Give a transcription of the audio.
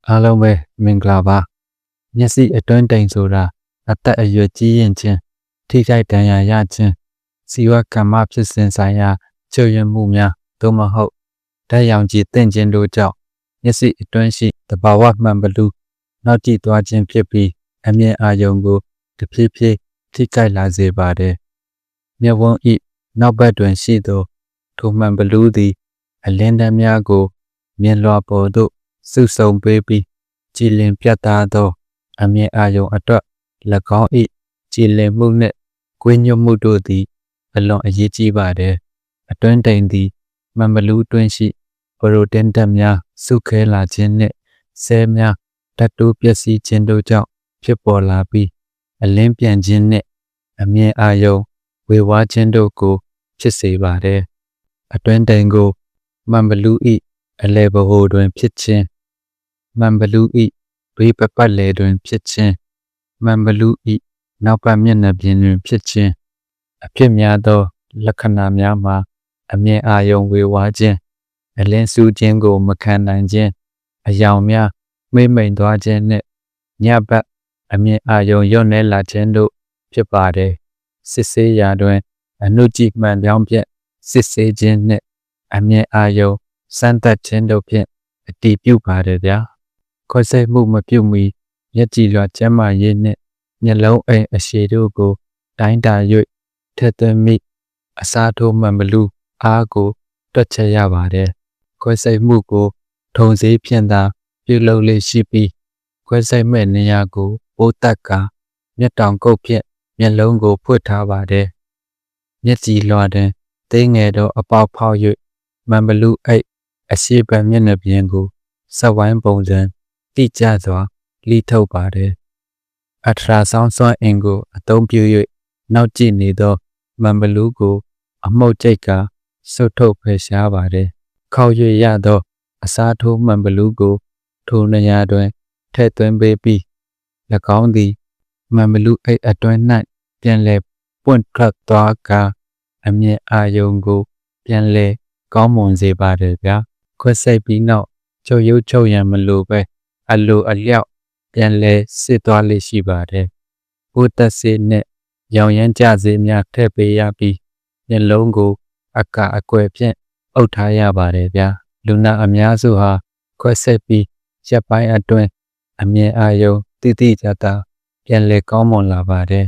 အားလုံးပဲမင်္ဂလာပါမျက်စိအတွင်းတိမ်ဆိုတာအသက်အရွယ်ကြီးရင်ချင်းထိခိုက်ဒဏ်ရာရခြင်းဇီဝကမ္မဖြစ်စဉ်ဆိုင်ရာချုပ်ရမှုများသို့မဟုတ်ဓာတ်ရောင်ခြည်တင့်ခြင်းတို့ကြောင့်မျက်စိအတွင်းရှိသဘာဝမှန်ဘလူးနောက်ကျသွားခြင်းဖြစ်ပြီးအမြင်အာရုံကိုတဖြည်းဖြည်းထိခိုက်လာစေပါတယ်မျက်ဝန်းဤနောက်ဘက်တွင်ရှိသောထိုမှန်ဘလူးသည်အလင်းတန်းများကိုမြင်လွှာပေါ်သို့စုဆုံပေးပြီးကြည်လင်ပြတ်သားသောအမြင်အာရုံအတွက်၎င်း၏ကြည်လင်မှုနှင့်ကွင်းညွတ်မှုတို့သည်အလွန်အရေးကြီးပါတယ်အတွင်းတိမ်သည်မှန်ဘလူးတွင်းရှိပရိုတင်းဓာတ်များစုခဲလာခြင်းနှင့်ဆဲများဓာတ်တိုးပျက်စီးခြင်းတို့ကြောင့်ဖြစ်ပေါ်လာပြီးအလင်းပြန်ခြင်းနှင့်အမြင်အာရုံဝေဝါးခြင်းတို့ကိုဖြစ်စေပါတယ်အတွင်းတိမ်ကိုမှန်ဘလူး၏အလယ်ဗဟိုတွင်ဖြစ်ခြင်းမှန်ဘလူး၏ဘေးပတ်လည်တွင်ဖြစ်ခြင်းမှန်ဘလူး၏နောက်ဘက်မျက်နှာပြင်တွင်ဖြစ်ခြင်းအဖြစ်များသောလက္ခဏာများမှာအမြင်အာရုံဝေဝါးခြင်းအလင်းစူးခြင်းကိုမခံနိုင်ခြင်းအယောင်များမှိမ့်မိန်သွားခြင်းနှင့်ညဘက်အမြင်အာရုံလျော့နည်းလာခြင်းတို့ဖြစ်ပါတယ်စစ်ဆေးရာတွင်အနုကြည့်မှန်ပြောင်းပြက်စစ်ဆေးခြင်းနှင့်အမြင်အာရုံစမ်းသပ်ခြင်းတို့ဖြင့်အတည်ပြုပါတယ်ဗျာခွဲစိတ်မှုမပြုမီမျက်ကြည်လွှာကျန်းမာရေးနှင့်မျက်လုံးအိမ်အရှည်တို့ကိုတိုင်းတာ၍ထက်သွင်းမိအစားထိုးမှန်ဘလူးအားကိုတွက်ချက်ရပါတယ်ခွဲစိတ်မှုကိုထုံစည်းဖြင့်သာပြုလုပ်လေ့ရှိပြီးခွဲစိတ်မဲ့နေရာကိုပိုးတက်ကာမျက်တောင်ကုတ်ဖြင့်မျက်လုံးကိုဖွင့်ထားပါတယ်မျက်ကြည်လွှာတွင်သိငယ်သောအပေါက်ဖောက်၍မှန်ဘလူးအိတ်အရှိဘမျက်နှာပြင်ကိုစက်ဝိုင်းပုံစံတိကျစွာလိထုတ်ပါတယ်အထရာဆောင်းစွမ်းအင်ကိုအသုံးပြု၍နောက်ကျနေသောမှန်ဘလူးကိုအမှုတ်ကျိတ်ကဆုတ်ထုတ်ဖယ်ရှားပါတယ်ခောက်၍ရသောအစားထိုးမှန်ဘလူးကိုထိုနေရာတွင်ထည့်သွင်းပေးပြီး၎င်းသည်မှန်ဘလူးအိတ်အတွင်း၌ပြန်လည်ပွင့်ထွက်သွားကာအမြင်အာရုံကိုပြန်လည်ကောင်းမွန်စေပါတယ်ဗျာခွဲစိတ်ပြီးနောက်ချုပ်ရုပ်ချုပ်ရန်မလိုပဲအလိုအလျောက်ပြန်လည်စစ်သွားလေ့ရှိပါတယ်ဘုဒ္ဓစေနဲ့ရောင်ရမ်းကြစေများထည့်ပေးရပြီးမျက်လုံးကိုအကာအကွယ်ဖြင့်အုပ်ထားရပါတယ်ဗျာလူနာအများစုဟာခွဲစိတ်ပြီးရက်ပိုင်းအတွင်းအမြင်အာရုံတိတိကျကျပြန်လည်ကောင်းမွန်လာပါတယ်